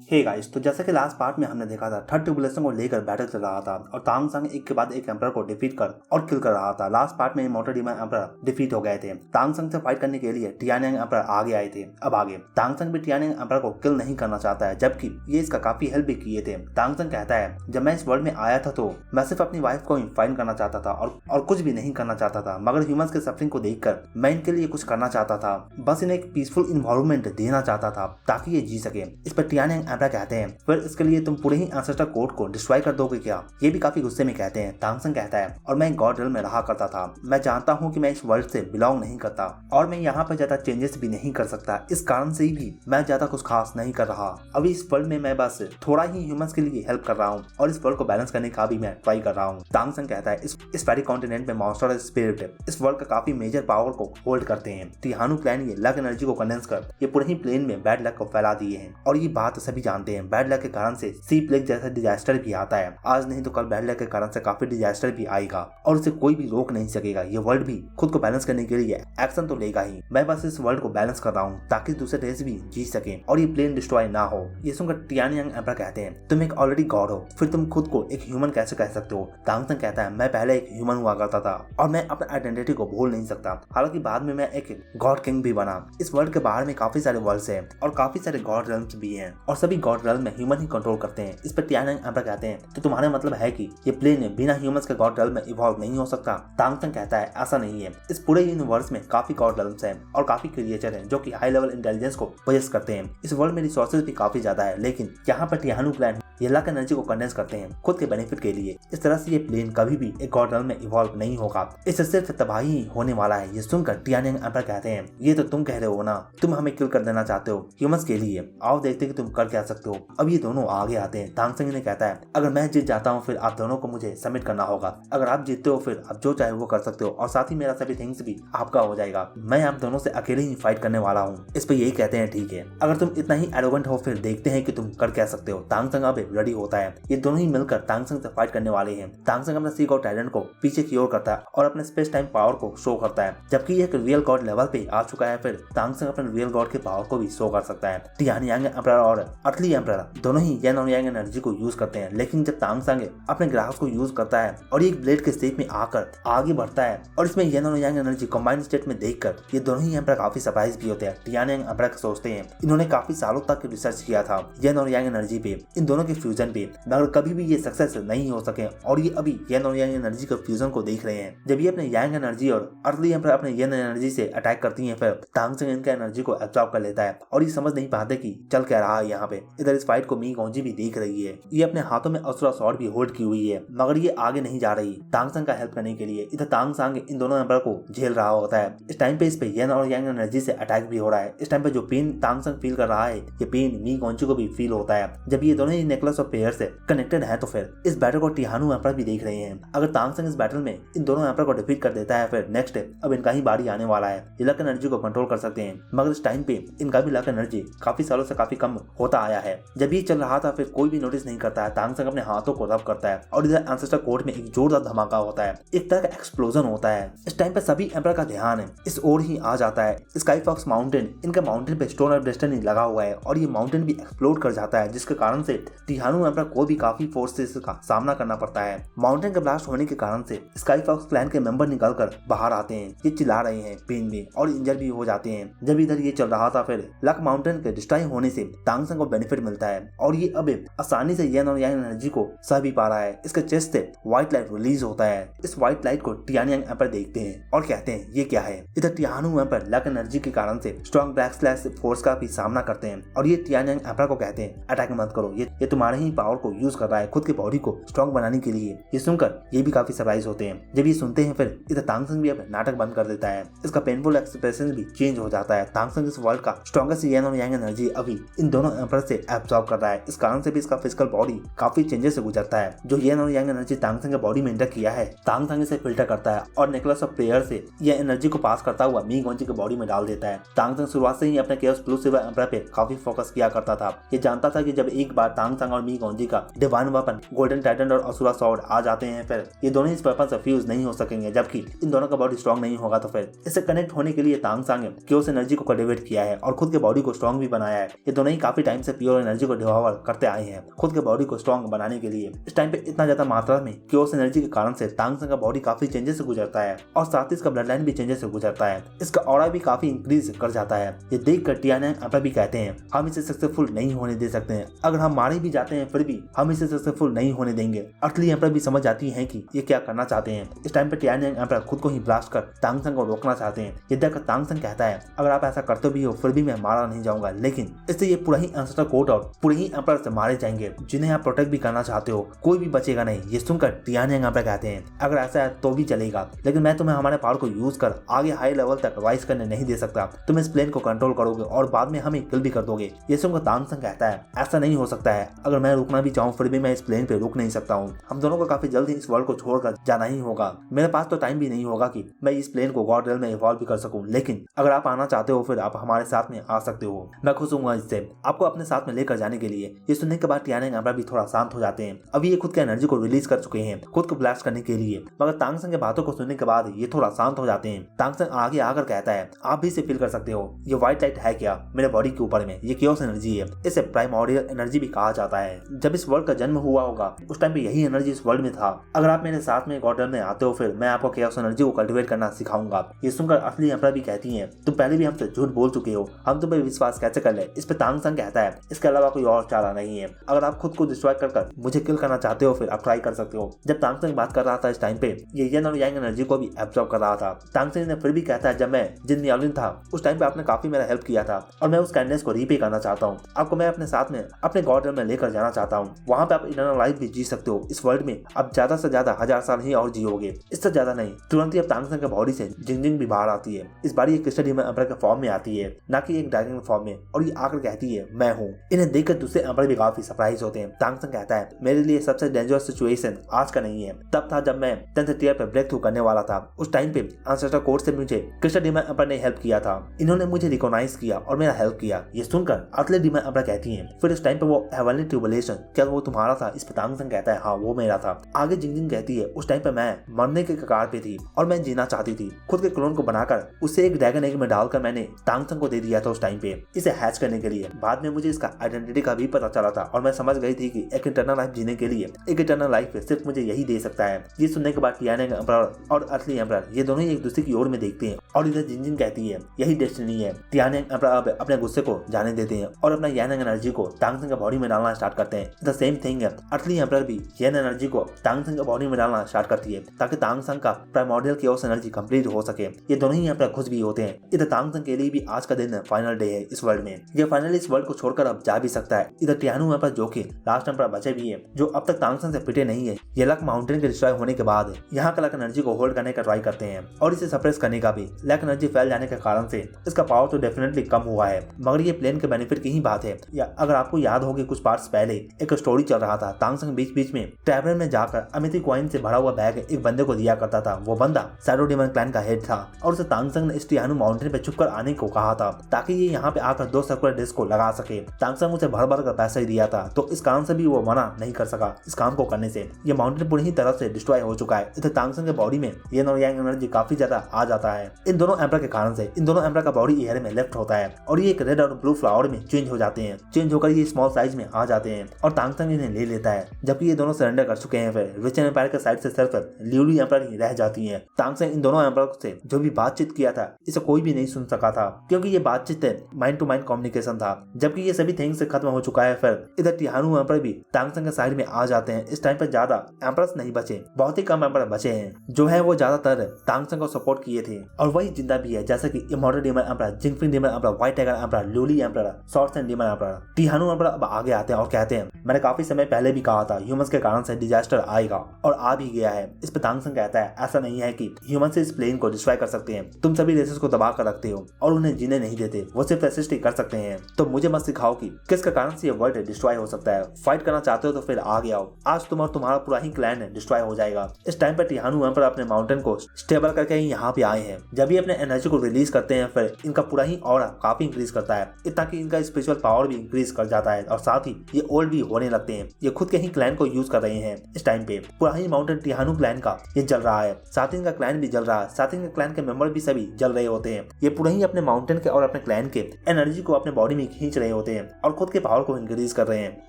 Hey guys, तो जैसा कि लास्ट पार्ट में हमने देखा था, थर्ड ट्रिबुलेशन को लेकर बैटल चल रहा था और तांग संग एक के बाद एक एम्परर को डिफीट कर और किल कर रहा था। लास्ट पार्ट में इमॉर्टल डीमन एम्परर डिफीट हो गए थे। तांग संग से फाइट करने के लिए टियानिंग एम्परर आगे आए थे। अब आगे तांग संग भी टियानिंग एम्परर को किल नहीं करना चाहता है, जबकि ये इसका काफी हेल्प भी किए थे। तांग संग कहता है, जब मैं इस वर्ल्ड में आया था तो मैं सिर्फ अपनी वाइफ को फाइंड करना चाहता था और कुछ भी नहीं करना चाहता था, मगर ह्यूमंस के सफरिंग को देखकर मैं इनके लिए कुछ करना चाहता था। बस इन्हें एक पीसफुल इन्वायरमेंट देना चाहता था ताकि ये जी सके। इस पर टियानिंग एम्परर कहते हैं, फिर इसके लिए तुम पूरे ही एंसेस्टर कोड को डिस्ट्रॉय कर दोगे क्या? ये भी काफी गुस्से में कहते हैं। तांग संग कहता है, और मैं गॉड रियल में रहा करता था, मैं जानता हूँ कि मैं इस वर्ल्ड से बिलोंग नहीं करता और मैं यहाँ पर ज्यादा चेंजेस भी नहीं कर सकता। इस कारण से भी मैं ज्यादा कुछ खास नहीं कर रहा। अभी इस वर्ल्ड में मैं बस थोड़ा ही ह्यूमंस के लिए हेल्प कर रहा हूँ और इस वर्ल्ड को बैलेंस करने का भी मैं ट्राई कर रहा हूँ। तांग संग कहता है, इस फेरी कॉन्टिनेंट में मॉन्स्टर और स्पिरिट इस वर्ल्ड का काफी मेजर पावर को होल्ड करते हैं। तिहानु प्लान ये लक एनर्जी को कंडेंस कर ये पूरे ही प्लेन में बैड लक को फैला दिए हैं और ये बात सभी जानते हैं। बैड लक के कारण से सी प्लेग जैसा डिजास्टर भी आता है। आज नहीं तो कल बैड लक के कारण से काफी डिजास्टर भी आएगा और उसे कोई भी रोक नहीं सकेगा। ये वर्ल्ड भी खुद को बैलेंस करने के लिए एक्शन तो लेगा ही। मैं बस इस वर्ल्ड को बैलेंस कर रहा हूँ ताकि दूसरे रेस भी जी सके और ये प्लेन डिस्ट्रॉय ना हो। ये सुनकर टियानिंग एम्परर कहते हैं, तुम एक ऑलरेडी गॉड हो, फिर तुम खुद को एक ह्यूमन कैसे कह सकते हो? तांग संग कहता है, मैं पहले एक ह्यूमन हुआ करता था और मैं अपने आइडेंटिटी को भूल नहीं सकता। हालांकि बाद में मैं एक गॉड किंग भी बना। इस वर्ल्ड के बाहर में काफी सारे वर्ल्ड्स हैं और काफी सारे गॉड रेल्म्स भी हैं और सभी गॉड रेल्म में ह्यूमन ही कंट्रोल करते हैं। इस पर टियानिंग एम्परर कहते हैं, तो तुम्हारा मतलब है कि ये प्लेन बिना ह्यूमंस के गॉड रेल्म में इवॉल्व नहीं हो सकता? तांग संग कहता है, ऐसा नहीं है। इस पूरे यूनिवर्स में काफी गॉड रेल्म्स हैं और काफी क्रिएचर हैं जो कि हाई लेवल इंटेलिजेंस को पोजेस करते हैं। इस वर्ल्ड में रिसोर्सेज भी काफी ज्यादा है, लेकिन यहाँ पर टियानु प्लान ये लक एनर्जी को कंडेंस करते हैं खुद के बेनिफिट के लिए। इस तरह से ये प्लेन कभी भी एक गॉड रेल्म में इवॉल्व नहीं होगा। इससे सिर्फ तबाही होने वाला है। ये सुनकर टियानिंग एम्परर कहते हैं, ये तो तुम कह रहे हो ना, तुम हमें किल कर देना चाहते हो ह्यूमंस के लिए। आओ देखते कि तुम कर क्या सकते हो। अब ये दोनों आगे आते हैं। तांग संग ने कहता है, अगर मैं जीत जाता हूँ फिर आप दोनों को मुझे सबमिट करना होगा। अगर आप जीतते हो फिर आप जो चाहे वो कर सकते हो और साथ ही मेरा सभी थिंग्स भी आपका हो जाएगा। मैं आप दोनों से अकेले ही फाइट करने वाला हूँ। इस पर यही कहते हैं, ठीक है, अगर तुम इतना ही एरोगेंट हो फिर देखते हैं कि तुम कर क्या सकते हो। तांग संग अब रेडी होता है। ये दोनों ही मिलकर तांग संग से फाइट करने वाले हैं। तांग संग अपने सी गॉड टाइडेंट को पीछे की ओर करता है और अपने स्पेस टाइम पावर को शो करता है। जबकि ये एक रियल गॉड लेवल पे आ चुका है, फिर तांग संग अपने रियल गॉड के पावर को भी शो कर सकता है। टियानिंग एम्परर और अर्थली एम्परर दोनों ही येन और यांग एनर्जी को यूज करते हैं, लेकिन जब तांग संग अपने ग्राफ्स को यूज करता है और एक ब्लेड के शेप में आकर आगे बढ़ता है और इसमें येन और यांग एनर्जी कंबाइंड स्टेट में देखकर ये दोनों ही एम्परर काफी सरप्राइज भी होते हैं। टियानिंग एम्परर सोचते हैं, इन्होंने काफी सालों तक रिसर्च किया था येन और यांग एनर्जी पे, इन दोनों के फ्यूजन पे, मगर कभी भी ये सक्सेस नहीं हो सके और ये अभी येन और यांग एनर्जी के फ्यूजन को देख रहे हैं। जब ये अपने यांग एनर्जी और अर्थली एम्परर अपने येन एनर्जी से अटैक करती हैं, फिर तांग संग इनका एनर्जी को एब्जॉर्ब कर लेता है और ये समझ नहीं पाते कि चल क्या रहा है यहाँ पे। इधर इस फाइट को मी गोंजी भी देख रही है। ये अपने हाथों में असुरा स्वॉर्ड भी होल्ड की हुई है, मगर ये आगे नहीं जा रही तांग संग का हेल्प करने के लिए। इधर तांग संग इन दोनों एम्परर को झेल रहा होता है। इस टाइम पे इस पे येन और यांग एनर्जी से अटैक भी हो रहा है। इस टाइम पे जो पेन तांग संग फील कर रहा है, ये पेन मी गोंजी को भी फील होता है। जब ये दोनों ही नेकलेस और पेयर से कनेक्टेड है तो फिर इस बैटल को टिहानु एम्परर भी देख रहे हैं। अगर तांग संग इस बैटल में इन दोनों एम्परर को डिफीट कर देता है, फिर नेक्स्ट अब इनका ही बारी आने वाला है। ये लक एनर्जी को कंट्रोल कर सकते हैं, मगर इस टाइम पे इनका भी लक एनर्जी काफी सालों से काफी कम होता आया है। जब ये चल रहा था फिर कोई भी नोटिस नहीं करता है। तांग संग अपने हाथों को रब करता है और इधर एंसेस्टर कोर्ट में एक जोरदार धमाका होता है, एक तरह का एक्सप्लोजन होता है। इस टाइम पे सभी एम्परर का ध्यान इस ओर ही आ जाता है। स्काई फॉक्स माउंटेन, इनके माउंटेन पे स्टोन ऑफ डेस्टिनी लगा हुआ है और ये माउंटेन भी एक्सप्लोड कर जाता है, जिसके कारण से टिहानु एम्परर को भी काफी फोर्सेस का सामना करना पड़ता है। माउंटेन के ब्लास्ट होने के कारण से स्काई फॉक्स क्लैन के मेंबर निकलकर बाहर आते हैं। ये चिल्ला रहे हैं पेन में और इंजर भी हो जाते हैं। जब इधर ये चल रहा था फिर लक माउंटेन के डिस्ट्रॉय होने से तांग संग को बेनिफिट मिलता है और ये अब आसानी से येन और यांग एनर्जी को सह भी पा रहा है। इसके चेस्ट से व्हाइट लाइट रिलीज होता है। इस व्हाइट लाइट को टियानिंग एम्परर देखते हैं और कहते हैं, ये क्या है? इधर टियानु एम्परर लक एनर्जी के कारण से स्ट्रॉन्ग ब्लैक स्लैश फोर्स का भी सामना करते हैं और ये टियानिंग एम्परर को कहते हैं, अटैक मत करो, ये तुम्हारे ही पावर को यूज कर रहा है खुद की बॉडी को स्ट्रॉन्ग बनाने के लिए। ये सुनकर ये भी काफी सरप्राइज होते हैं। जब ये सुनते हैं फिर इधर तांग संग भी अब नाटक बंद कर देता है। इसका पेनफुल एक्सप्रेशन भी चेंज हो जाता है। तांग संग इस वर्ल्ड का स्ट्रॉन्गेस्ट येन और यांग एनर्जी अभी इन दोनों एम्परर से एब्जॉर्ब कर रहा है। इस कारण से भी इसका फिजिकल बॉडी काफी चेंजेस से गुजरता है। जो येन और यांग एनर्जी तांग संग के बॉडी में एंटर किया है, तांग संग इसे फिल्टर करता है और नेकलेस ऑफ प्रेयर से यह एनर्जी को पास करता हुआ मी गोंजी के बॉडी में डाल देता है। तांग संग शुरुआत से ही अपने केओस ब्लू सिल्वर एम्परर पे काफी फोकस किया करता था। ये जानता था कि जब एक बार तांग संग तांगसंग और मी गोंजी का डिवाइन वेपन गोल्डन टाइटन और असुरा सॉर्ड आ जाते हैं, फिर ये दोनों इस वेपन से फ्यूज नहीं हो सकेंगे, जबकि इन दोनों का बॉडी स्ट्रॉन्ग नहीं होगा। तो फिर इससे कनेक्ट होने के लिए तांगसंग ने क्योस एनर्जी को कल्टिवेट किया है और खुद के बॉडी को स्ट्रॉन्ग भी बनाया है। ये दोनों ही काफी टाइम से प्योर एनर्जी को डिवावर करते आए हैं खुद के बॉडी को स्ट्रॉन्ग बनाने के लिए। इस टाइम पे इतना ज्यादा मात्रा में क्योस एनर्जी के कारण से तांगसंग का बॉडी काफी चेंजेस से गुजरता है और साथ ही इसका ब्लड लाइन भी चेंजेस से गुजरता है। इसका ऑरा भी काफी इंक्रीज कर जाता है। ये देख कर टियानयांग एम्परर भी कहते हैं हम इसे सक्सेसफुल नहीं होने दे सकते हैं। अगर हम मारे भी जाते हैं फिर भी हम इसे सक्सेसफुल नहीं होने देंगे। अर्थली एम्परर भी समझ जाती है कि ये क्या करना चाहते हैं। इस टाइम पे टियानयांग एम्परर खुद को ही ब्लास्ट कर तांगसंग को रोकना चाहते हैं। ये देखकर तांगसंग कहता है अगर आप ऐसा करते भी हो फिर भी मैं मारा नहीं जाऊंगा, लेकिन इससे ये पूरा ही एंसेस्टर कोर्ट और पूरे ही एम्परर से मारे जाएंगे जिन्हें आप प्रोटेक्ट भी करना चाहते हो। कोई भी बचेगा नहीं। ये सुनकर टियानयांग एम्परर कहते हैं अगर ऐसा है तो भी चलेगा, लेकिन मैं तुम्हें हमारे पावर को यूज कर आगे हाई लेवल तक राइज करने नहीं दे सकता। तुम इस प्लेन को कंट्रोल करोगे और बाद में हमें किल भी कर दोगे। ये सुनकर तांगसंग कहता है ऐसा नहीं हो सकता है। अगर मैं रुकना भी चाहूँ फिर भी मैं इस प्लेन पे रुक नहीं सकता हूँ। हम दोनों को काफी जल्द ही इस वर्ल्ड को छोड़कर जाना ही होगा। मेरे पास तो टाइम भी नहीं होगा कि मैं इस प्लेन को गॉड रियल में इवॉल्व भी कर सकूं, लेकिन अगर आप आना चाहते हो फिर आप हमारे साथ में आ सकते हो। मैं खुश हूँ इससे आपको अपने साथ में लेकर जाने के लिए। ये सुनने के बाद टियानयांग एम्परर भी थोड़ा शांत हो जाते हैं। अभी ये खुद के एनर्जी को रिलीज कर चुके हैं खुद को ब्लास्ट करने के लिए, मगर तांगसंग के बातों को सुनने के बाद ये थोड़ा शांत हो जाते हैं। तांगसंग आगे आकर कहता है आप भी इसे फील कर सकते हो। ये व्हाइट लाइट है क्या मेरे बॉडी के ऊपर में, ये क्योस एनर्जी है। इसे प्राइमोर्डियल एनर्जी भी कहा जाता है। जब इस वर्ल्ड का जन्म हुआ होगा उस टाइम पे यही एनर्जी इस वर्ल्ड में था। अगर आप मेरे साथ में गॉड रियल में आते हो फिर मैं आपको क्योस एनर्जी को कल्टिवेट करना सिखाऊंगा। ये सुनकर असली एम्परर भी कहती है तुम पहले भी हमसे झूठ बोल चुके हो, हम तुम पे विश्वास कैसे कर ले। इस पे तांगसंग कहता है इसके अलावा कोई और चारा नहीं है। अगर आप खुद को डिस्ट्रॉय कर मुझे किल करना चाहते हो फिर आप ट्राई कर सकते हो। जब तांगसंग बात कर रहा था इस टाइम पे ये यन और यांग एनर्जी को भी एब्जॉर्ब कर रहा था। तांगसंग ने फिर भी कहता है जब मैं जिन मियाओलिन था उस टाइम पे आपने काफी मेरा हेल्प किया था और मैं उस काइंडनेस को रीपे करना चाहता हूँ। आपको मैं अपने साथ में अपने गॉड रियल में लेकर जाना चाहता हूँ। वहाँ पे आप इटर्नल लाइफ भी जी सकते हो। इस वर्ल्ड में अब ज्यादा से ज्यादा 1000 साल ही और जियोगे, इससे ज्यादा नहीं। तुरंत ही अब तांगसंग के बॉडी से जिंगजिंग भी बाहर आती है। इस बार ये क्रिस्टल डीमन एम्परर के फॉर्म में आती है, ना कि एक ड्रैगन फॉर्म में, और ये आकर कहती है मैं हूँ। इन्हें देखकर दूसरे एम्परर भी काफी सरप्राइज होते हैं। तांगसंग कहता है मेरे लिए सबसे डेंजरस सिचुएशन आज का नहीं है, तब था जब मैं 10th टियर पे ब्रेक थ्रू करने वाला था। उस टाइम पे एंसेस्टर कोर्ट से मुझे क्रिस्टल डीमन एम्परर ने हेल्प किया था। इन्होंने मुझे रिकॉग्नाइज किया और मेरा हेल्प किया। ये सुनकर अर्थली डीमन एम्परर कहती है फिर उस टाइम पे वो हेवनली ट्रिबुलेशन क्या वो तुम्हारा था। इस पर तांगसंग कहता है हाँ वो मेरा था। आगे जिंगजिंग कहती है उस टाइम पे मैं मरने के कगार पे थी और मैं जीना चाहती थी। खुद के क्लोन को बनाकर उसे एक ड्रैगन एग में डालकर मैंने तांगसंग को दे दिया था उस टाइम पे इसे हैच करने के लिए। बाद में मुझे इसका आइडेंटिटी का भी पता चला था और मैं समझ गई थी कि एक इटर्नल लाइफ जीने के लिए एक इटर्नल लाइफ सिर्फ मुझे यही दे सकता है। ये सुनने के बाद टियानयांग एम्परर और अर्थली एम्परर ये दोनों ही एक दूसरे की ओर में देखते हैं और इधर जिंगजिंग कहती है यही डेस्टिनी है। टियानयांग एम्परर अब अपने गुस्से को जाने देते हैं और अपना यानयांग एनर्जी को तांगसंग के बॉडी में डालना स्टार्ट करते हैं। द सेम थिंग है अर्थली एम्परर भी यान एनर्जी को तांगसंग के बॉडी में डालना स्टार्ट करती है ताकि तांगसंग का प्राइमोर्डियल क्योस एनर्जी कंप्लीट हो सके। ये दोनों ही एम्परर खुश भी होते हैं। इधर तांगसंग के लिए भी आज का दिन फाइनल डे है इस वर्ल्ड में। ये फाइनली इस वर्ल्ड को छोड़कर अब जा भी सकता है। इधर टियानु एम्परर जो कि लास्ट एम्परर बचे भी है जो अब तक तांगसंग से पिटे नहीं है, ये लक माउंटेन के डिस्ट्रॉय होने के बाद यहाँ का लक एनर्जी को होल्ड करने का ट्राई करते हैं और इसे सप्रेस करने का भी। लक एनर्जी फैल जाने के कारण से इसका पावर तो डेफिनेटली कम हुआ है, मगर ये प्लेन के बेनिफिट की ही बात है। या अगर आपको याद होगी कुछ पार्ट्स पहले एक स्टोरी चल रहा था। तांगसंग बीच बीच में टैबरन में जाकर अमिती कॉइन से भरा हुआ बैग एक बंदे को दिया करता था। वो बंदा शैडो डीमन क्लैन का हेड था और उसे तांगसंग ने इस टियानु माउंटेन पे छुपकर आने को कहा था ताकि ये यहाँ पे आकर 2 सर्कुलर डिस्क को लगा सके। तांगसंग उसे भर भर कर पैसा ही दिया था, तो इस कारण से भी वो मना नहीं कर सका इस काम को करने से। ये माउंटेन पूरी ही तरह से डिस्ट्रॉय हो चुका है। इधर तांगसंग के बॉडी में येन और यांग एनर्जी काफी ज्यादा आ जाता है। इन दोनों एम्परर के कारण से इन दोनों एम्परर का बॉडी एयर में लेफ्ट होता है और ये एक रेड और ब्लू फ्लावर में चेंज हो जाते हैं। चेंज होकर ये स्मॉल साइज में आ जाते हैं और तांगसंग इन्हें ले लेता है। जबकि ये दोनों सरेंडर कर चुके हैं, फिर विचन एम्पायर के साइड से सिर्फ ल्यूली एम्परर ही रह जाती है। तांगसंग इन दोनों एम्परर से जो भी बातचीत किया था इसे कोई भी नहीं सुन सका था क्योंकि ये बातचीत माइंड टू माइंड कम्युनिकेशन था। जबकि ये सभी थिंग्स खत्म हो चुका है, फिर इधर टियानु एम्परर भी तांगसंग के साइड में आ जाते हैं। इस टाइम पर ज्यादा एम्परर्स नहीं बचे, बहुत ही कम एम्परर बचे हैं जो है वो ज्यादातर तांगसंग को सपोर्ट किए थे और वही जिंदा भी है, जैसे कि इमॉर्टल डीमन एम्परर, जिंगफिंग demon emperor, white tiger emperor, ल्यूली emperor, shorts and demon emperor. टियानु एम्परर अब आगे आते हैं और कहते हैं मैंने काफी समय पहले भी कहा था ह्यूमंस के कारण से डिजास्टर आएगा और आ भी गया है। इस पर तांगसंग कहता है ऐसा नहीं है कि ह्यूमंस इस प्लेन को डिस्ट्रॉय कर सकते हैं। तुम सभी रेसेस को दबा कर रखते हो और उन्हें जीने नहीं देते, वो सिर्फ असिस्ट ही कर सकते हैं। तो मुझे मत सिखाओ कि किसके कारण से ये वर्ल्ड डिस्ट्रॉय हो सकता है। फाइट करना चाहते हो तो फिर आगे आओ, आज तुम और तुम्हारा पूरा ही क्लैन डिस्ट्रॉय हो जाएगा। इस टाइम पर टियानु एम्परर अपने माउंटेन को स्टेबल करके ही यहाँ पे आए हैं। जब ये अपने एनर्जी को रिलीज करते हैं फिर इनका पूरा ही ऑरा काफी इंक्रीज करता है, इतना कि इनका स्पिरिचुअल पावर भी इंक्रीज कर जाता है और साथ ही ये ओल्ड भी होने लगते हैं। ये खुद के ही क्लैन को यूज कर रहे हैं। इस टाइम पे पूरा ही माउंटेन टिहानु क्लैन का ये जल रहा है, साथ ही इनका क्लैन भी जल रहा है, साथ ही इनके क्लैन के मेंबर भी सभी जल रहे होते हैं। ये पूरा ही अपने माउंटेन के और अपने क्लैन के एनर्जी को अपने बॉडी में खींच रहे होते हैं और खुद के पावर को इंक्रीज कर रहे हैं।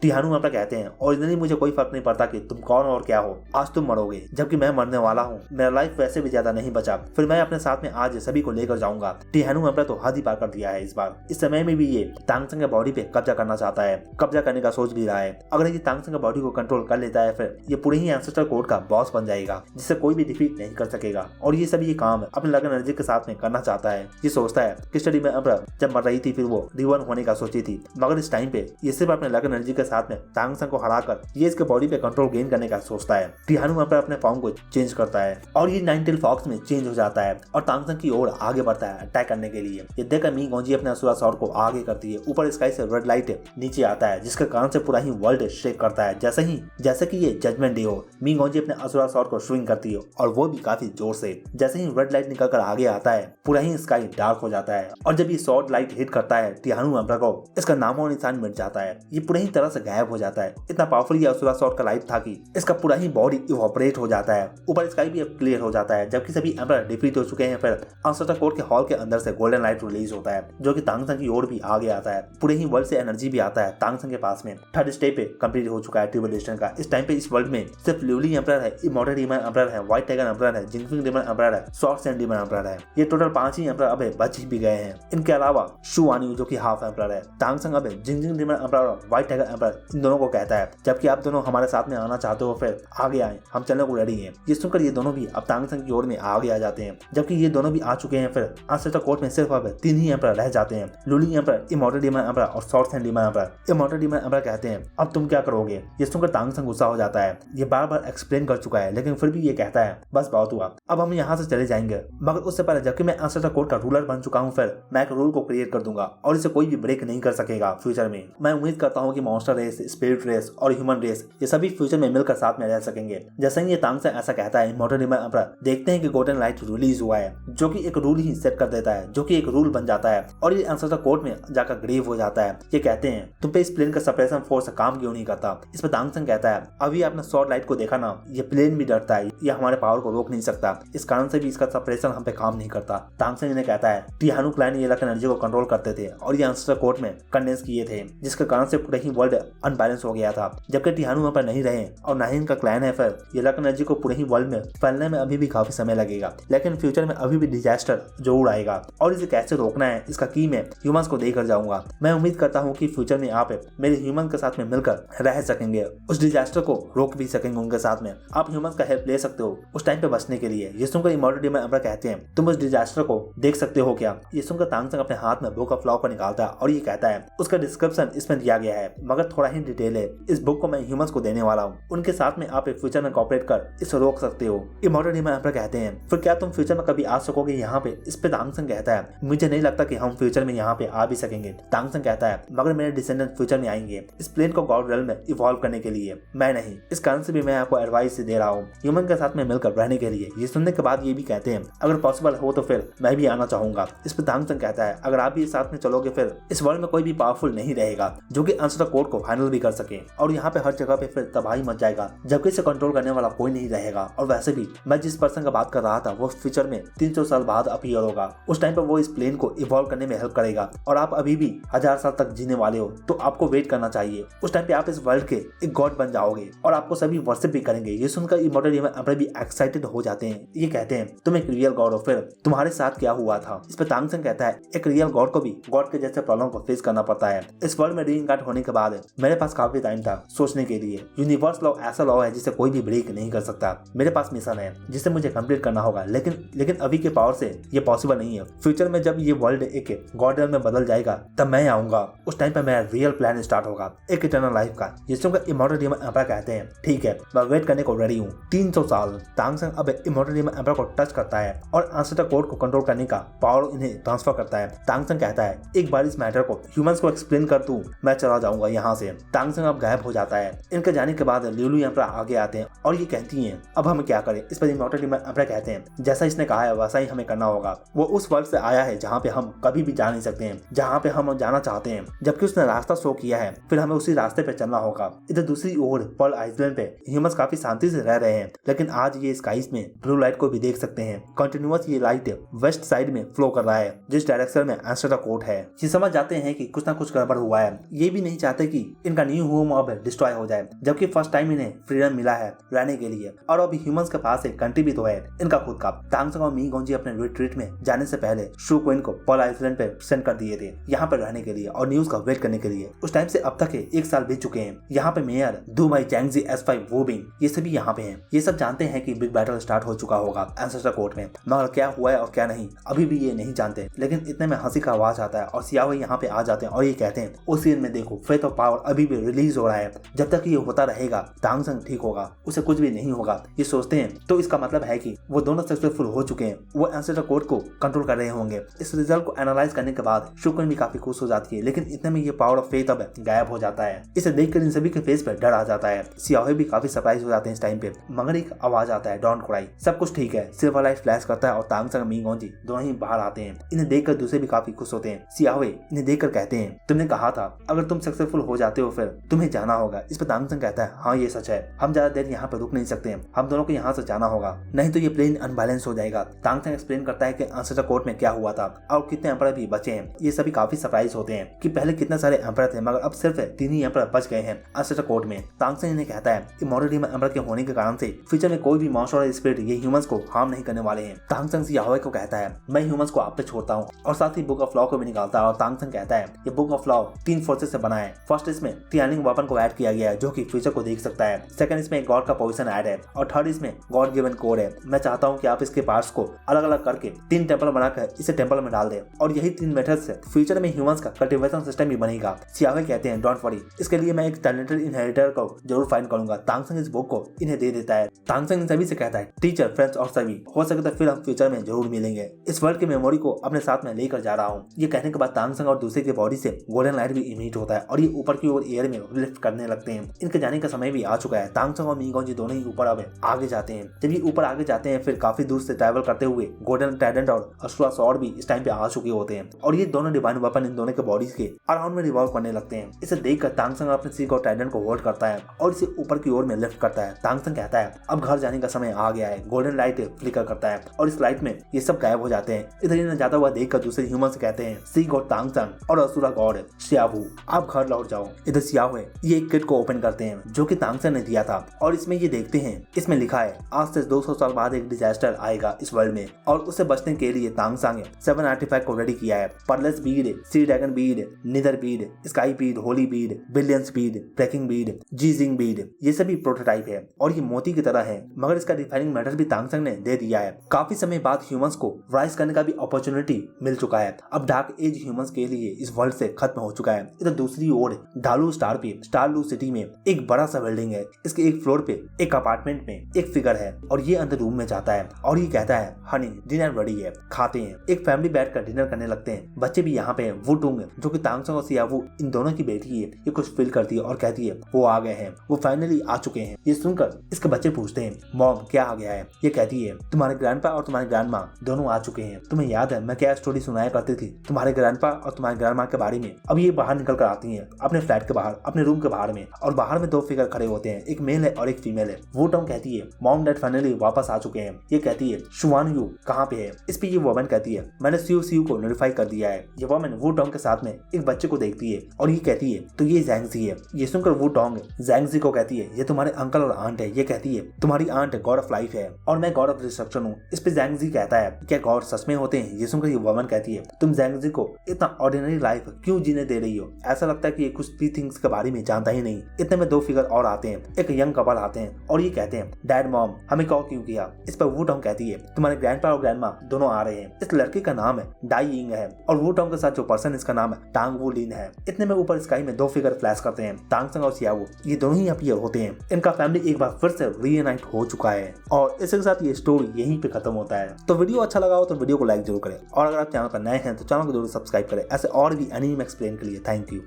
टिहानु अपना कहते हैं, ओरिजिनली मुझे कोई फर्क नहीं पड़ता कि तुम कौन और क्या हो, आज तुम मरोगे जबकि मैं मरने वाला हूँ। मेरा लाइफ वैसे भी ज्यादा नहीं बचा, फिर मैं अपने साथ में आज सभी को लेकर जाऊंगा। टिहानु अपना तो हद ही पार कर दिया है इस बार। इस समय में भी ये तांगसेंग के बॉडी पे कब्जा करना चाहता है, कब्जा करने का सोच भी रहा है। अगर ये तांगसेंग के बॉडी को कंट्रोल कर लेता है फिर ये पूरे ही एंसेस्टर कोड का बॉस बन जाएगा, जिसे कोई भी डिफीट नहीं कर सकेगा। और ये सभी ये काम अपने लग एनर्जी के साथ में करना चाहता है। ये सोचता है कि स्टडी में अम्बर जब मर रही थी फिर वो रिबॉर्न होने का सोची थी, मगर इस टाइम पे ये सिर्फ अपने लग एनर्जी के साथ में तांगसेंग को हराकर ये इसके बॉडी पे कंट्रोल गेन करने का सोचता है। टिहानु अम्बर अपने फॉर्म को चेंज करता है और ये नाइन टेल फॉक्स में चेंज हो जाता है और तांगसेंग की ओर आगे बढ़ता है अटैक करने के लिए। ये देखकर मी गोंजी अपने असुरा स्वॉर्ड को आगे करती है। ऊपर स्काई से रेड लाइट नीचे आता है जिसके कारण से पूरा ही वर्ल्ड शेक करता है। जैसे कि ये जजमेंट डे हो, मी गोंजी अपने असुरा स्वॉर्ड को स्विंग करती है और वो भी काफी जोर से। जैसे ही रेड लाइट निकल कर आगे आता है पूरा ही स्काई डार्क हो जाता है और जब ये शॉर्ट लाइट हिट करता है टिहानु अम्बर को, इसका नामो निशान मिट जाता है। ये पूरी ही तरह से गायब हो जाता है। इतना पावरफुल ये असुरा स्वॉर्ड का लाइट था कि इसका पूरा ही बॉडी इवोपरेट हो जाता है। ऊपर स्काई भी क्लियर हो जाता है जबकि सभी एम्पर डिफीट हो चुके हैं। फिर एंसेस्टर कोड के हॉल के अंदर से गोल्डन लाइट रिलीज होता है जो कि तांगसेंग की ओर भी आगे आता है। पूरे ही वर्ल्ड से एनर्जी भी आता है तांगसेंग के पास में। थर्ड स्टेप पे कंप्लीट हो चुका है ट्रिबुलेशन का। इस टाइम पे इस वर्ल्ड में सिर्फ ल्यूली एम्परर है, इमॉर्टल डीमन एम्परर है, व्हाइट टाइगर एम्परर है, जिंगफिंग डीमन एम्परर है, शॉर्ट सैंड डीमन एम्परर है। ये टोटल 5 ही एम्परर अबे बच भी गए हैं। इनके अलावा शू आनी जो कि हाफ एम्परर है। तांगसेंग अबे जिंगजिंग डीमन एम्परर और व्हाइट टाइगर एम्परर इन दोनों को कहता है जबकि आप दोनों हमारे साथ में आना चाहते हो फिर आगे आए, हम चलने को रेडी हैं। ये सुनकर ये दोनों भी अब तांगसेंग की ओर में आगे आ जाते हैं जबकि ये दोनों भी आ चुके हैं। फिर एंसेस्टर कोड में सिर्फ अब 3 ही एम्परर रह जाते हैं, लूली एम्परर, इमॉर्टल डीमन एम्परर और short sand demon emperor. Immortal demon emperor कहते हैं अब तुम क्या करोगे। ये सुनकर तांगसेंग गुस्सा हो जाता है। ये बार बार एक्सप्लेन कर चुका है लेकिन फिर भी ये कहता है बस बहुत हुआ, अब हम यहाँ से चले जाएंगे। मगर उससे पहले जबकि मैं एंसेस्टर कोड का रूलर बन चुका हूँ फिर मैं एक रूल को क्रिएट कर दूंगा और इसे कोई भी ब्रेक नहीं कर सकेगा फ्यूचर में। मैं उम्मीद करता हूँ कि मॉन्स्टर रेस, स्पिरिट रेस और ह्यूमन रेस ये सभी फ्यूचर में मिलकर साथ में रह सकेंगे। जैसे ही ये तांगसेंग ऐसा कहता है इमॉर्टल डीमन एम्परर देखते हैं कि गोल्डन लाइट रिलीज हुआ है जो कि एक रूल ही सेट कर देता है, जो कि एक रूल बन जाता है और ये एंसेस्टर कोड में जाकर ग्रेव हो जाता है। ये कहते हैं तुम पे इस प्लेन का सप्रेशन फोर्स काम क्यों नहीं करता। इस पर तांगसेंग कहता है अभी आपने शॉर्ट लाइट को देखा ना, ये प्लेन भी डरता है, ये हमारे पावर को रोक नहीं सकता, इस कारण से भी इसका सप्रेशन हम पे काम नहीं करता। तांगसेंग ने कहता है टिहानु क्लैन ये लक एनर्जी को कंट्रोल करते थे और ये एंसेस्टर कोड में कंडेंस किए थे जिसके कारण से पूरा ही वर्ल्ड अनबैलेंस हो गया था। जबकि टिहानु वहां पर नहीं रहे और ना ही इनका क्लैन है फिर ये लक एनर्जी को पूरे ही वर्ल्ड में फैलने में अभी भी काफी समय लगेगा, लेकिन फ्यूचर में अभी भी डिजास्टर जरूर आएगा और इसे कैसे रोकना है इसका की मैं ह्यूमंस को देकर जाऊंगा। मैं उम्मीद करता हूँ कि फ्यूचर में आप मेरे ह्यूमन के साथ में मिलकर रह सकेंगे, उस डिजास्टर को रोक भी सकेंगे उनके साथ में। आप ह्यूमंस का हेल्प ले सकते हो उस टाइम पे बचने के लिए। ये सुनकर इमॉर्टल डीमन एम्परर कहते हैं तुम उस डिजास्टर को देख सकते हो क्या। ये सुनकर तांगसेंग अपने हाथ में बुक ऑफ लॉ को निकालता है और ये कहता है उसका डिस्क्रिप्शन इसमें दिया गया है मगर थोड़ा ही डिटेल है, इस बुक को मैं ह्यूमंस को देने वाला हूँ, उनके साथ में आप फ्यूचर में कॉपरेट कर इसे रोक सकते हो। इमॉर्टल डीमन एम्परर कहते हैं फिर क्या तुम फ्यूचर में कभी आ सकोगे यहाँ पे। इस पे तांगसेंग कहता है मुझे नहीं लगता कि हम फ्यूचर में यहाँ पे आ भी सकेंगे। तांगसेंग कहता है मगर मेरे डिसेंडेंट फ्यूचर में आएंगे इस प्लेन को गॉड रेल्म में इवॉल्व करने के लिए, मैं नहीं। इस कारण से भी मैं आपको एडवाइस दे रहा हूँ ह्यूमन के साथ में मिलकर रहने के लिए। ये सुनने के बाद ये भी कहते हैं अगर पॉसिबल हो तो फिर मैं भी आना चाहूंगा। इस पर तांगसेंग कहता है अगर आप भी साथ में चलोगे फिर इस वर्ल्ड में कोई भी पावरफुल नहीं रहेगा जो कि एंसेस्टर कोड को फाइनल भी कर सके और यहाँ पे हर जगह पे फिर तबाही मच जाएगा जबकि इसे कंट्रोल करने वाला कोई नहीं रहेगा। और वैसे भी मैं जिस पर्सन का बात कर रहा था वो फ्यूचर में 300 साल बाद अपीयर होगा, उस टाइम पर वो इस प्लेन को इवॉल्व करने में हेल्प करेगा और आप अभी भी 1000 साल तक जीने वाले हो तो आपको वेट करना चाहिए। उस टाइम पे आप इस वर्ल्ड के एक गॉड बन जाओगे और आपको सभी वर्शिप भी करेंगे। ये सुनकर इमॉर्टल डीमन एम्परर भी एक्साइटेड हो जाते हैं। ये कहते हैं तुम एक रियल गॉड हो, फिर तुम्हारे साथ क्या हुआ था। इस पर तांगसेंग कहता है एक रियल गॉड को भी गॉड के जैसे प्रॉब्लम को फेस करना पड़ता है। इस वर्ल्ड में रीइंकार्नेट होने के बाद मेरे पास काफी टाइम था सोचने के लिए। यूनिवर्स लॉ ऐसा लॉ है जिसे कोई भी ब्रेक नहीं कर सकता। मेरे पास मिशन है जिसे मुझे कंप्लीट करना होगा लेकिन अभी के पावर से ये पॉसिबल नहीं है। फ्यूचर में जब ये वर्ल्ड एक गॉड रेल्म में बदल जाएगा तब मैं आऊंगा, उस टाइम पर मेरा रियल प्लान स्टार्ट होगा एक इटर्नल लाइफ का। जिसको इमॉर्टल डीमन एम्परर कहते हैं ठीक है मैं वेट करने को रेडी हूँ 300 साल। तांगसेंग अब इमॉर्टल डीमन एम्परर को टच करता है और एंसेस्टर कोड को कंट्रोल करने का पावर इन्हें ट्रांसफर करता है। तांगसेंग कहता है एक बार इस मैटर को ह्यूमंस को एक्सप्लेन कर दूं मैं चला जाऊंगा यहाँ से। तांगसेंग अब गायब हो जाता है। इनके जाने के बाद ल्यूली एम्परर आगे आते हैं और ये कहती हैं अब हम क्या करें। इस पर इमॉर्टल डीमन एम्परर कहते हैं जैसा इसने कहा है वैसा ही हमें करना होगा। वो उस वर्ल्ड से आया है जहाँ पे हम कभी भी जा नहीं सकते हैं, जहाँ पे हम जाना चाहते हैं। जबकि उसने रास्ता शो किया है फिर फिर हमें उसी रास्ते पे चलना होगा। इधर दूसरी ओर पर्ल आइलैंड पे ह्यूमंस काफी शांति से रह रहे हैं, लेकिन आज ये स्काइस में ब्लू लाइट को भी देख सकते हैं। कंटिन्यूअस ये लाइट वेस्ट साइड में फ्लो कर रहा है, जिस डायरेक्शन में एंस्टर कोर्ट है। ये समझ जाते हैं कि कुछ ना कुछ गड़बड़ हुआ है। ये भी नहीं चाहते कि इनका न्यू होम अब डिस्ट्रॉय हो जाए, जबकि फर्स्ट टाइम इन्हें फ्रीडम मिला है रहने के लिए, और अभी ह्यूमंस के पास एक कंट्री भी तो है इनका खुद का। तांगसंग और मी गोंजी अपने रिट्रीट में जाने से पहले शू क्वीन को पर्ल आइलैंड पे सेंड कर दिए थे, यहाँ पर रहने के लिए और न्यूज का वेट करने के लिए। उस टाइम से अब तक 1 साल बीत चुके हैं। यहाँ पे मेयर दू माई चैंगजी S5 वोबिंग ये सभी यहाँ पे हैं। ये सब जानते हैं कि बिग बैटल स्टार्ट हो चुका होगा एंसेस्टर कोर्ट में, मगर क्या हुआ है और क्या नहीं अभी भी ये नहीं जानते। लेकिन इतने में हंसी का आवाज आता है और सियाओ यहाँ पे आ जाते हैं और ये कहते हैं उस सीन में देखो फेथ ऑफ पावर अभी भी रिलीज हो रहा है, जब तक ये होता रहेगा तांगसंग ठीक होगा, उसे कुछ भी नहीं होगा। ये सोचते हैं तो इसका मतलब है कि वो दोनों सक्सेसफुल हो चुके हैं, वो एंसेस्टर कोर्ट को कंट्रोल कर रहे होंगे। इस रिजल्ट को एनालाइज करने के बाद शुक्न भी काफी खुश हो जाती है, लेकिन इतने में ये पावर ऑफ फेथ अब गायब हो जाता है। इसे देखकर इन सभी के फेस पे डर आ जाता है। सियाओ भी काफी सरप्राइज हो जाते हैं इस टाइम पे, मगर एक आवाज आता है डोंट क्राई, सब कुछ ठीक है। सिल्वर लाइट फ्लैश करता है और तांगसंग मी गोंजी दोनों ही बाहर आते हैं। इन्हें देखकर दूसरे भी काफी खुश होते हैं। सियाओ इन्हें देखकर कहते हैं तुमने कहा था अगर तुम सक्सेसफुल हो जाते हो फिर तुम्हें जाना होगा। इस पर तांगसंग कहता है हाँ ये सच है, हम ज्यादा देर यहाँ पे रुक नहीं सकते, हम दोनों को यहाँ से जाना होगा, नहीं तो ये प्लेन अनबैलेंस हो जाएगा। तांगसंग एक्सप्लेन करता है कि एंसेस्टर कोर्ट में क्या हुआ था और कितने एम्परर भी बचे हैं। ये सभी काफी सरप्राइज होते हैं कि पहले कितने सारे एम्परर थे, मगर अब सिर्फ 3 ही एम्परर बच गए हैं एंसेस्टर कोर्ट में। तांगसंग इन्हें कहता है कि मॉडर्न एम्परर के होने के कारण से फ्यूचर में कोई भी मॉन्स्टर और स्पिरिट ये ह्यूमंस को हार्म नहीं करने वाले हैं। तांगसंग सियाओ को कहता है मैं ह्यूमंस को आप पे छोड़ता हूँ और साथ ही बुक ऑफ लॉ को भी निकालता है। और तांगसंग कहता है ये बुक ऑफ लॉ 3 फोर्सेस से बना है। फर्स्ट इसमें ट्रायनिंग वेपन को ऐड किया गया है जो कि फ्यूचर को देख सकता है। सेकंड इसमें गॉड का पोजीशन ऐड है और थर्ड इसमें गॉड गिवन कोड है। मैं चाहता हूँ कि आप इसके पार्ट्स को अलग अलग करके 3 टेंपल बनाकर इसे टेंपल में डाल दे और यही 3 मेथड से फ्यूचर में ह्यूमंस का कल्टीवेशन सिस्टम भी बनेगा। सियाओ कहते हैं डोंट वरी, इसके लिए मैं एक टैलेंटेड इनहेरिटर को जरूर फाइंड करूंगा। तांगसंग इस बुक को इन्हें दे देता है। तांगसंग इन सभी से कहता है टीचर फ्रेंड्स और सभी हो सके तो फिर हम फ्यूचर में जरूर मिलेंगे, इस वर्ल्ड की मेमोरी को अपने साथ में लेकर जा रहा हूँ। ये कहने के बाद तांगसंग और दूसरे की बॉडी से गोल्डन लाइट भी इमिट होता है और ये ऊपर की ओर एयर में लिफ्ट करने लगते हैं। इनके जाने का समय भी आ चुका है। तांगसंग और मी गोंजी दोनों ही ऊपर अब आगे जाते हैं। जब ये ऊपर आगे जाते हैं फिर काफी दूर से ट्रैवल करते हुए गोल्डन ट्राइडेंट और अस्ट्रा स्वॉर्ड भी इस टाइम पे आ चुके होते हैं और ये दोनों डिवाइन वेपन इन दोनों के बॉडीज के अराउंड में रिवॉल्व करने लगते हैं। इसे देखकर तांगसंग अपने सिर और ट्राइडेंट को होल्ड करता है और इसे ऊपर की ओर में लिफ्ट करता है। तांगसंग कहता है अब घर जाने का समय आ गया है। गोल्डन लाइट फ्लिकर करता है और इस लाइट में ये सब गायब हो जाते हैं। इधर इन्हें जाता हुआ देखकर दूसरे ह्यूमन से कहते हैं सी गॉड तांगसंग और असुरा गॉड सियाओ आप घर लौट जाओ। इधर सियाओ ये एक किट को ओपन करते हैं जो कि तांगसंग ने दिया था और इसमें ये देखते हैं इसमें लिखा है आज से 200 साल बाद एक डिजास्टर आएगा इस वर्ल्ड में और उससे बचने के लिए तांगसंग 7 आर्टिफैक्ट को रेडी किया है। Peerless bead, sea dragon bead, nether bead, sky bead, holy bead, billions bead, breaking bead, जीजिंग बीड, ये सभी प्रोटोटाइप है और ये मोती की तरह है, मगर इसका रिफाइनिंग मेथड भी तांगसंग ने दे दिया है। काफी समय बाद ह्यूमंस को राइज करने का भी अपॉर्चुनिटी मिल चुका है। अब डार्क एज ह्यूमंस के लिए इस वर्ल्ड से खत्म हो चुका है। इधर दूसरी ओर डालू स्टार पे स्टारलू सिटी में एक बड़ा सा बिल्डिंग है। इसके एक फ्लोर पे एक अपार्टमेंट में एक फिगर है और ये अंदर रूम में जाता है और ये कहता है हनी डिनर रेडी है, खाते हैं। एक फैमिली बैठकर डिनर करने लगते हैं। बच्चे भी यहाँ पे हैं। वो टुंग जो कि तांगसंग और सियाओ इन दोनों की बेटी है, ये कुछ फील करती है और कहती है वो आ गए हैं, वो फाइनली आ चुके हैं। ये सुनकर इसके बच्चे पूछते हैं मॉम क्या आ गया है। ये कहती है तुम्हारे ग्रैंडपा और तुम्हारे ग्रैंडमा दोनों आ चुके हैं। तुम्हें याद है मैं क्या स्टोरी सुनाया करती थी तुम्हारे ग्रैंडपा और तुम्हारे ग्रैंडमा के बारे में। अब ये बाहर निकल कर आती है अपने फ्लैट के बाहर, अपने रूम के बाहर में, और बाहर में 2 फिगर खड़े होते हैं, एक मेल है और एक फीमेल है। वो टोंग कहती है मॉम डैड फाइनली वापस आ चुके हैं। ये कहती है शुवान यू कहाँ पे है। इस पे ये वुमन कहती है मैंने सीयू को नोटिफाई कर दिया है। ये वुमन वो टोंग के साथ में एक बच्चे को देखती है और ये कहती है तो ये जैंगजी है। ये सुनकर वो टोंग जैंगजी को कहती है ये तुम्हारे अंकल और आंट है। ये कहती है तुम्हारी आंट गॉड ऑफ लाइफ है और मैं गॉड ऑफ डिस्ट्रक्शन हूँ। इस पे जैंगजी कहता है क्या गॉड सच में होते हैं। ये सुनकर ये वुमन कहती है तुम जैंगजी को इतना ऑर्डिनरी लाइफ क्यों जीने दे रही हो, ऐसा लगता है कि ये कुछ भी थिंग्स के बारे में जानता ही नहीं। इतने में 2 फिगर और आते हैं, एक यंग कपल आते हैं और ये कहते हैं डैड मॉम हमें कॉल क्यों किया। इस पर वो टोंग कहती है तुम्हारे ग्रैंडपा और ग्रैंडमा दोनों आ रहे हैं। इस लड़के का नाम है डाई यिंग है और वो टोंग के साथ जो पर्सन इसका नाम है टांग वू लिन है। इतने में ऊपर स्काई में 2 फिगर फ्लैश करते हैं। तांगसंग और सियाओ ये दोनों ही अपीयर होते हैं। इनका फैमिली एक बार फिर से रीयूनाइट हो चुका है और इसके साथ ये स्टोरी यहीं पे खत्म होता है। तो वीडियो अच्छा लगा हो तो वीडियो को लाइक जरूर करें और अगर आप चैनल पर नए हैं तो चैनल को जरूर सब्सक्राइब करें ऐसे और भी एनीमे एक्सप्लेन के लिए। Thank you.